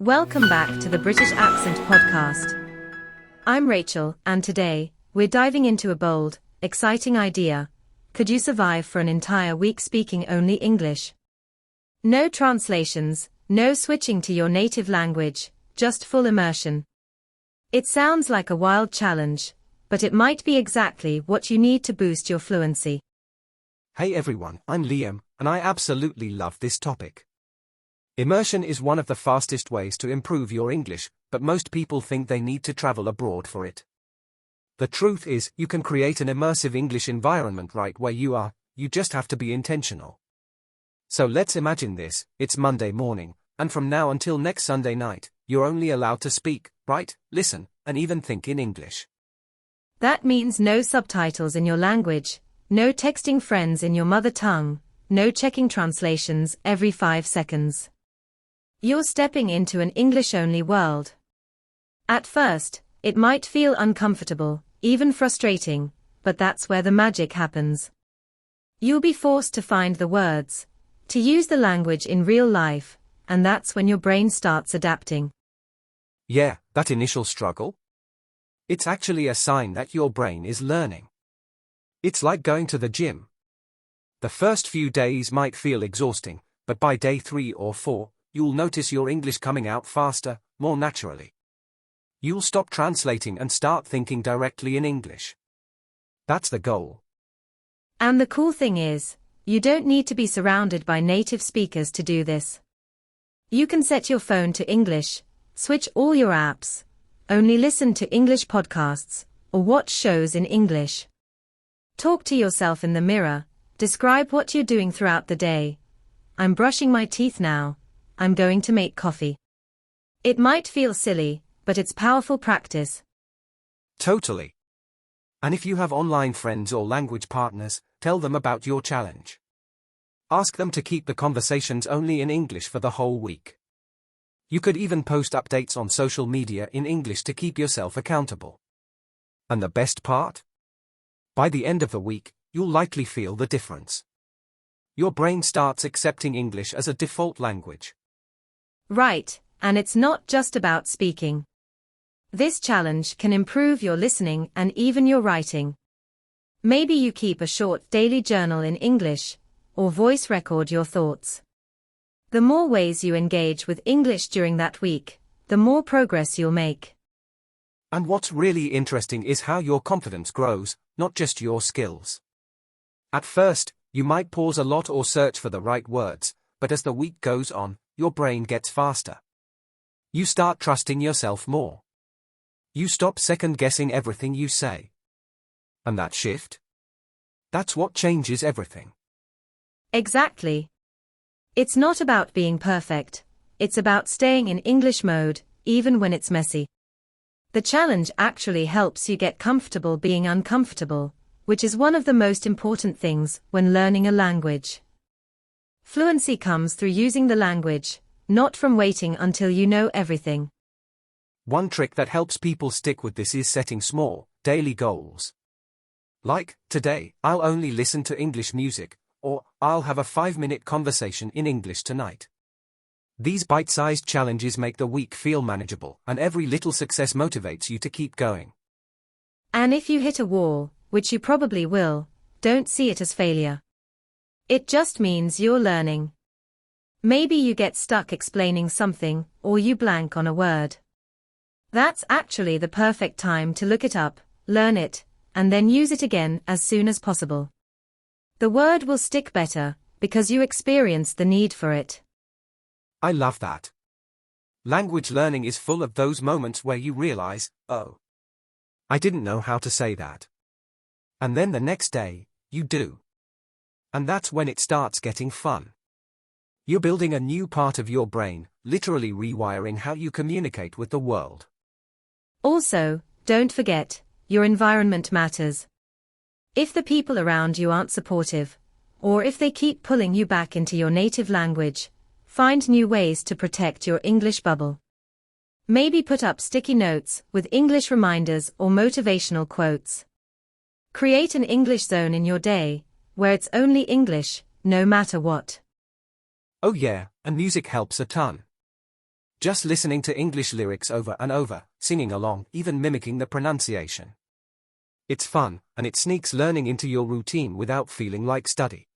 Welcome back to the British Accent Podcast. I'm Rachel, and today, we're diving into a bold, exciting idea. Could you survive for an entire week speaking only English? No translations, no switching to your native language, just full immersion. It sounds like a wild challenge, but it might be exactly what you need to boost your fluency. Hey everyone, I'm Liam, and I absolutely love this topic. Immersion is one of the fastest ways to improve your English, but most people think they need to travel abroad for it. The truth is, you can create an immersive English environment right where you are, you just have to be intentional. So let's imagine this: it's Monday morning, and from now until next Sunday night, you're only allowed to speak, write, listen, and even think in English. That means no subtitles in your language, no texting friends in your mother tongue, no checking translations every 5 seconds. You're stepping into an English-only world. At first, it might feel uncomfortable, even frustrating, but that's where the magic happens. You'll be forced to find the words, to use the language in real life, and that's when your brain starts adapting. Yeah, that initial struggle? It's actually a sign that your brain is learning. It's like going to the gym. The first few days might feel exhausting, but by day 3 or 4, you'll notice your English coming out faster, more naturally. You'll stop translating and start thinking directly in English. That's the goal. And the cool thing is, you don't need to be surrounded by native speakers to do this. You can set your phone to English, switch all your apps, only listen to English podcasts, or watch shows in English. Talk to yourself in the mirror, describe what you're doing throughout the day. I'm brushing my teeth now. I'm going to make coffee. It might feel silly, but it's powerful practice. Totally. And if you have online friends or language partners, tell them about your challenge. Ask them to keep the conversations only in English for the whole week. You could even post updates on social media in English to keep yourself accountable. And the best part? By the end of the week, you'll likely feel the difference. Your brain starts accepting English as a default language. Right, and it's not just about speaking. This challenge can improve your listening and even your writing. Maybe you keep a short daily journal in English, or voice record your thoughts. The more ways you engage with English during that week, the more progress you'll make. And what's really interesting is how your confidence grows, not just your skills. At first, you might pause a lot or search for the right words, but as the week goes on, your brain gets faster. You start trusting yourself more. You stop second-guessing everything you say. And that shift? That's what changes everything. Exactly. It's not about being perfect, it's about staying in English mode, even when it's messy. The challenge actually helps you get comfortable being uncomfortable, which is one of the most important things when learning a language. Fluency comes through using the language, not from waiting until you know everything. One trick that helps people stick with this is setting small, daily goals. Like, today, I'll only listen to English music, or I'll have a 5-minute conversation in English tonight. These bite-sized challenges make the week feel manageable, and every little success motivates you to keep going. And if you hit a wall, which you probably will, don't see it as failure. It just means you're learning. Maybe you get stuck explaining something, or you blank on a word. That's actually the perfect time to look it up, learn it, and then use it again as soon as possible. The word will stick better, because you experienced the need for it. I love that. Language learning is full of those moments where you realize, oh, I didn't know how to say that. And then the next day, you do. And that's when it starts getting fun. You're building a new part of your brain, literally rewiring how you communicate with the world. Also, don't forget, your environment matters. If the people around you aren't supportive, or if they keep pulling you back into your native language, find new ways to protect your English bubble. Maybe put up sticky notes with English reminders or motivational quotes. Create an English zone in your day, where it's only English, no matter what. Oh yeah, and music helps a ton. Just listening to English lyrics over and over, singing along, even mimicking the pronunciation. It's fun, and it sneaks learning into your routine without feeling like study.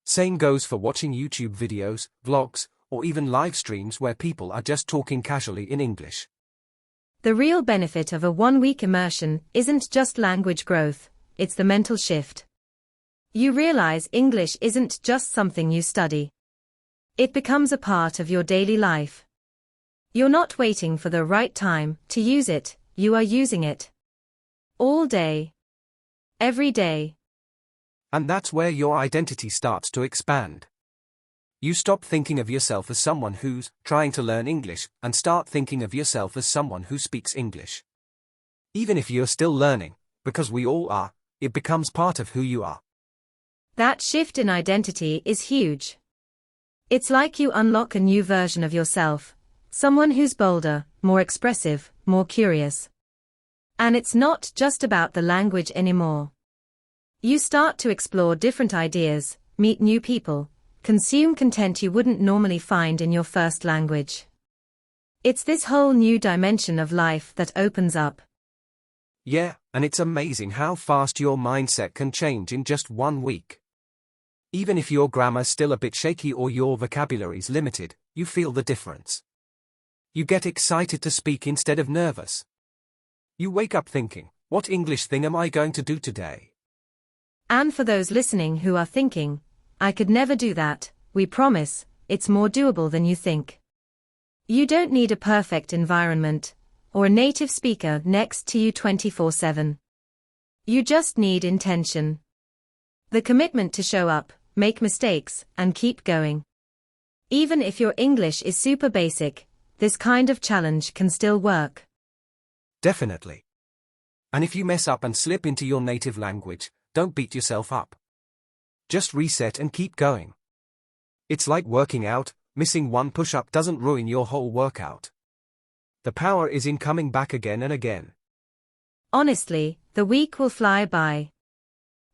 Same goes for watching YouTube videos, vlogs, or even live streams where people are just talking casually in English. The real benefit of a 1-week immersion isn't just language growth, it's the mental shift. You realize English isn't just something you study. It becomes a part of your daily life. You're not waiting for the right time to use it, you are using it. All day. Every day. And that's where your identity starts to expand. You stop thinking of yourself as someone who's trying to learn English and start thinking of yourself as someone who speaks English. Even if you're still learning, because we all are, it becomes part of who you are. That shift in identity is huge. It's like you unlock a new version of yourself, someone who's bolder, more expressive, more curious. And it's not just about the language anymore. You start to explore different ideas, meet new people, consume content you wouldn't normally find in your first language. It's this whole new dimension of life that opens up. Yeah, and it's amazing how fast your mindset can change in just 1 week. Even if your grammar's still a bit shaky or your vocabulary's limited, you feel the difference. You get excited to speak instead of nervous. You wake up thinking, what English thing am I going to do today? And for those listening who are thinking, I could never do that, we promise, it's more doable than you think. You don't need a perfect environment, or a native speaker next to you 24/7. You just need intention. The commitment to show up, make mistakes, and keep going. Even if your English is super basic, this kind of challenge can still work. Definitely. And if you mess up and slip into your native language, don't beat yourself up. Just reset and keep going. It's like working out, missing one push-up doesn't ruin your whole workout. The power is in coming back again and again. Honestly, the week will fly by.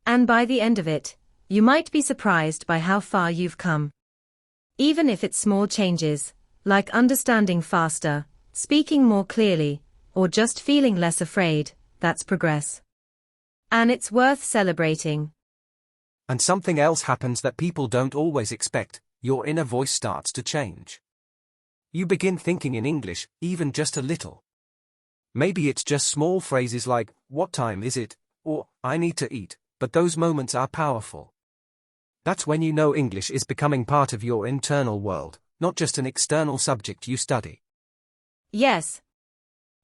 And by the end of it, you might be surprised by how far you've come. Even if it's small changes, like understanding faster, speaking more clearly, or just feeling less afraid, that's progress. And it's worth celebrating. And something else happens that people don't always expect, your inner voice starts to change. You begin thinking in English, even just a little. Maybe it's just small phrases like, what time is it? Or, I need to eat, but those moments are powerful. That's when you know English is becoming part of your internal world, not just an external subject you study. Yes.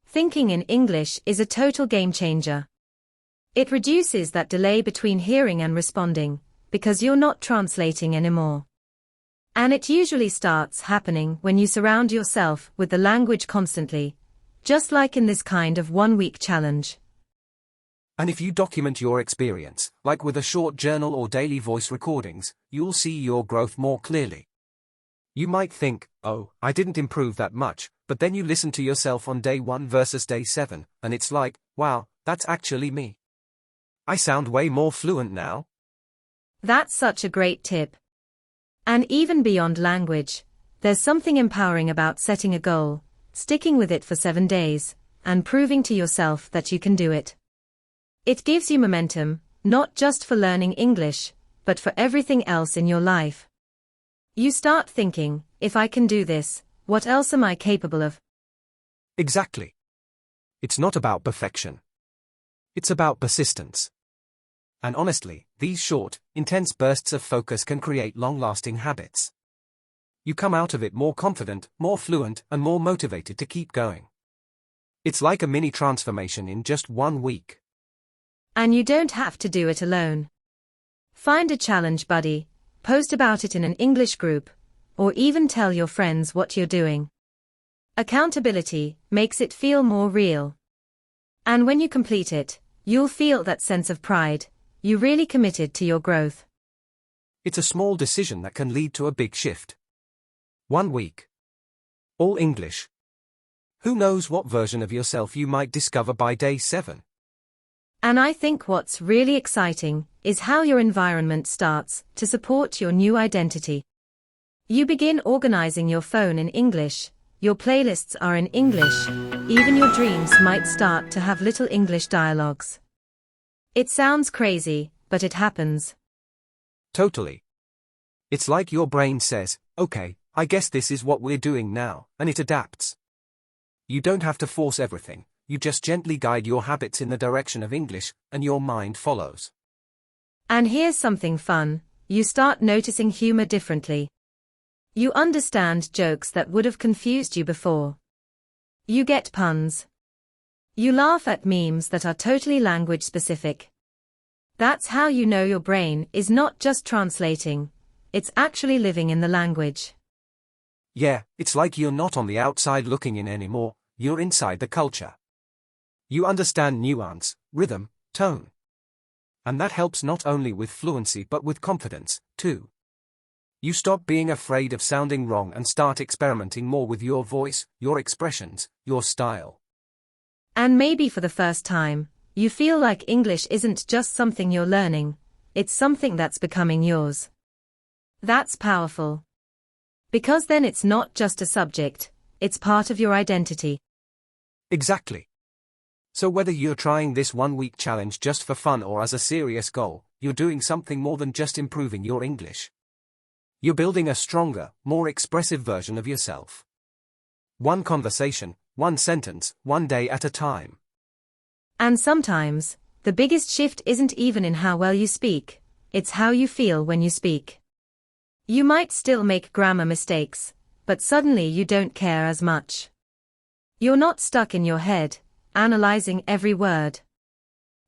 Thinking in English is a total game changer. It reduces that delay between hearing and responding, because you're not translating anymore. And it usually starts happening when you surround yourself with the language constantly, just like in this kind of 1-week challenge. And if you document your experience, like with a short journal or daily voice recordings, you'll see your growth more clearly. You might think, oh, I didn't improve that much, but then you listen to yourself on day 1 versus day 7, and it's like, wow, that's actually me. I sound way more fluent now. That's such a great tip. And even beyond language, there's something empowering about setting a goal, sticking with it for 7 days, and proving to yourself that you can do it. It gives you momentum, not just for learning English, but for everything else in your life. You start thinking, if I can do this, what else am I capable of? Exactly. It's not about perfection. It's about persistence. And honestly, these short, intense bursts of focus can create long-lasting habits. You come out of it more confident, more fluent, and more motivated to keep going. It's like a mini transformation in just 1 week. And you don't have to do it alone. Find a challenge buddy, post about it in an English group, or even tell your friends what you're doing. Accountability makes it feel more real. And when you complete it, you'll feel that sense of pride. You really committed to your growth. It's a small decision that can lead to a big shift. 1 week. All English. Who knows what version of yourself you might discover by day 7? And I think what's really exciting is how your environment starts to support your new identity. You begin organizing your phone in English, Your playlists are in English, even your dreams might start to have little English dialogues. It sounds crazy, but it happens. Totally. It's like your brain says, okay, I guess this is what we're doing now, and it adapts. You don't have to force everything, you just gently guide your habits in the direction of English, and your mind follows. And here's something fun, you start noticing humor differently. You understand jokes that would have confused you before. You get puns. You laugh at memes that are totally language specific. That's how you know your brain is not just translating, it's actually living in the language. Yeah, it's like you're not on the outside looking in anymore, you're inside the culture. You understand nuance, rhythm, tone. And that helps not only with fluency but with confidence, too. You stop being afraid of sounding wrong and start experimenting more with your voice, your expressions, your style. And maybe for the first time, you feel like English isn't just something you're learning, it's something that's becoming yours. That's powerful. Because then it's not just a subject, it's part of your identity. Exactly. So whether you're trying this 1-week challenge just for fun or as a serious goal, you're doing something more than just improving your English. You're building a stronger, more expressive version of yourself. One conversation, one sentence, one day at a time. And sometimes, the biggest shift isn't even in how well you speak, it's how you feel when you speak. You might still make grammar mistakes, but suddenly you don't care as much. You're not stuck in your head, analyzing every word.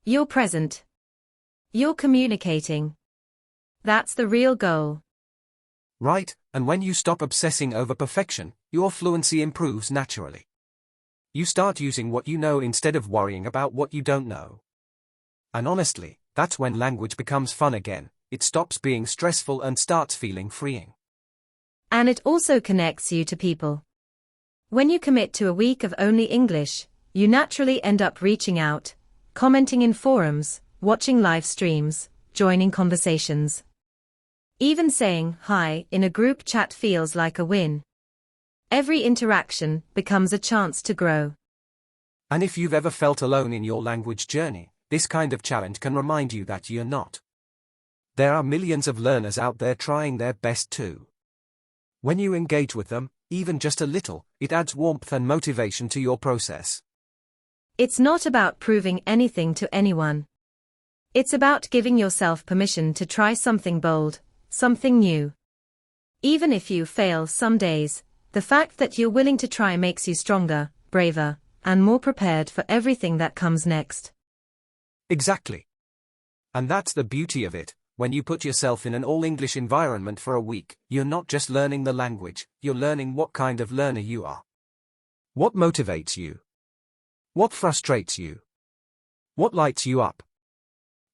You're present. You're communicating. That's the real goal. Right, and when you stop obsessing over perfection, your fluency improves naturally. You start using what you know instead of worrying about what you don't know. And honestly, that's when language becomes fun again, it stops being stressful and starts feeling freeing. And it also connects you to people. When you commit to a week of only English, you naturally end up reaching out, commenting in forums, watching live streams, joining conversations. Even saying hi in a group chat feels like a win. Every interaction becomes a chance to grow. And if you've ever felt alone in your language journey, this kind of challenge can remind you that you're not. There are millions of learners out there trying their best too. When you engage with them, even just a little, it adds warmth and motivation to your process. It's not about proving anything to anyone. It's about giving yourself permission to try something bold, something new. Even if you fail some days, the fact that you're willing to try makes you stronger, braver, and more prepared for everything that comes next. Exactly. And that's the beauty of it. When you put yourself in an all-English environment for a week, you're not just learning the language, you're learning what kind of learner you are. What motivates you? What frustrates you? What lights you up?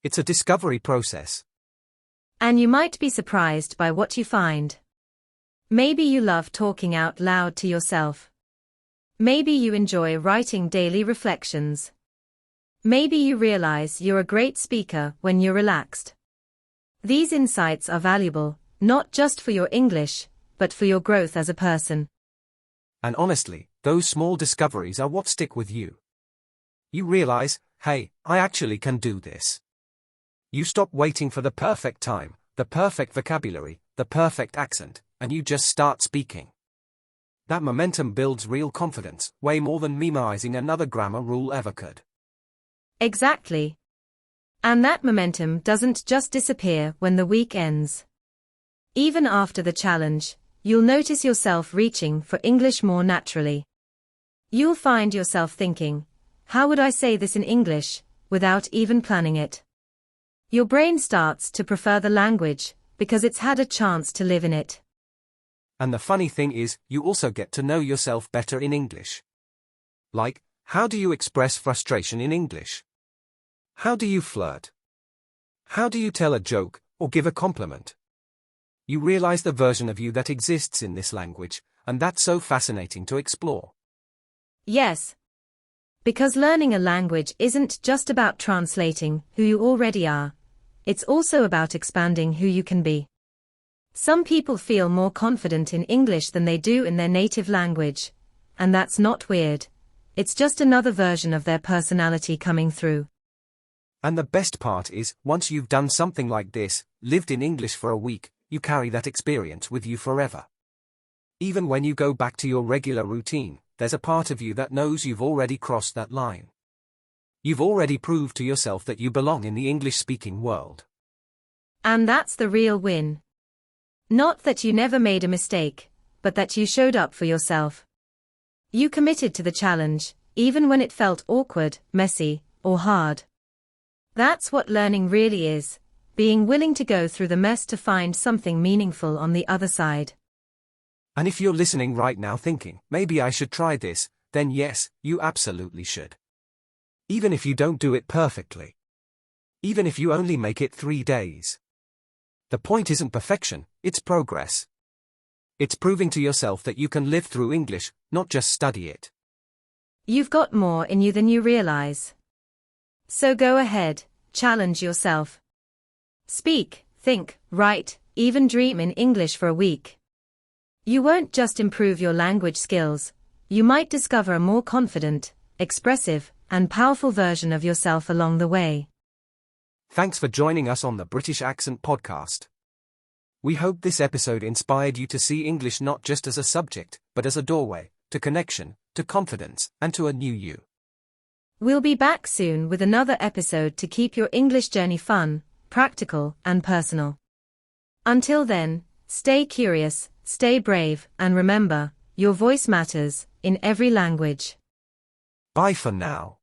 It's a discovery process. And you might be surprised by what you find. Maybe you love talking out loud to yourself. Maybe you enjoy writing daily reflections. Maybe you realize you're a great speaker when you're relaxed. These insights are valuable, not just for your English, but for your growth as a person. And honestly, those small discoveries are what stick with you. You realize, hey, I actually can do this. You stop waiting for the perfect time, the perfect vocabulary, the perfect accent, and you just start speaking. That momentum builds real confidence, way more than memorizing another grammar rule ever could. Exactly. And that momentum doesn't just disappear when the week ends. Even after the challenge, you'll notice yourself reaching for English more naturally. You'll find yourself thinking, how would I say this in English, without even planning it? Your brain starts to prefer the language, because it's had a chance to live in it. And the funny thing is, you also get to know yourself better in English. Like, how do you express frustration in English? How do you flirt? How do you tell a joke, or give a compliment? You realize the version of you that exists in this language, and that's so fascinating to explore. Yes. Because learning a language isn't just about translating who you already are. It's also about expanding who you can be. Some people feel more confident in English than they do in their native language, and that's not weird. It's just another version of their personality coming through. And the best part is, once you've done something like this, lived in English for a week, you carry that experience with you forever. Even when you go back to your regular routine, there's a part of you that knows you've already crossed that line. You've already proved to yourself that you belong in the English-speaking world. And that's the real win. Not that you never made a mistake, but that you showed up for yourself. You committed to the challenge, even when it felt awkward, messy, or hard. That's what learning really is, being willing to go through the mess to find something meaningful on the other side. And if you're listening right now thinking, maybe I should try this, then yes, you absolutely should. Even if you don't do it perfectly. Even if you only make it 3 days. The point isn't perfection, it's progress. It's proving to yourself that you can live through English, not just study it. You've got more in you than you realize. So go ahead, challenge yourself. Speak, think, write, even dream in English for a week. You won't just improve your language skills, you might discover a more confident, expressive, and powerful version of yourself along the way. Thanks for joining us on the British Accent Podcast. We hope this episode inspired you to see English not just as a subject, but as a doorway to connection, to confidence, and to a new you. We'll be back soon with another episode to keep your English journey fun, practical, and personal. Until then, stay curious, stay brave, and remember, your voice matters, in every language. Bye for now.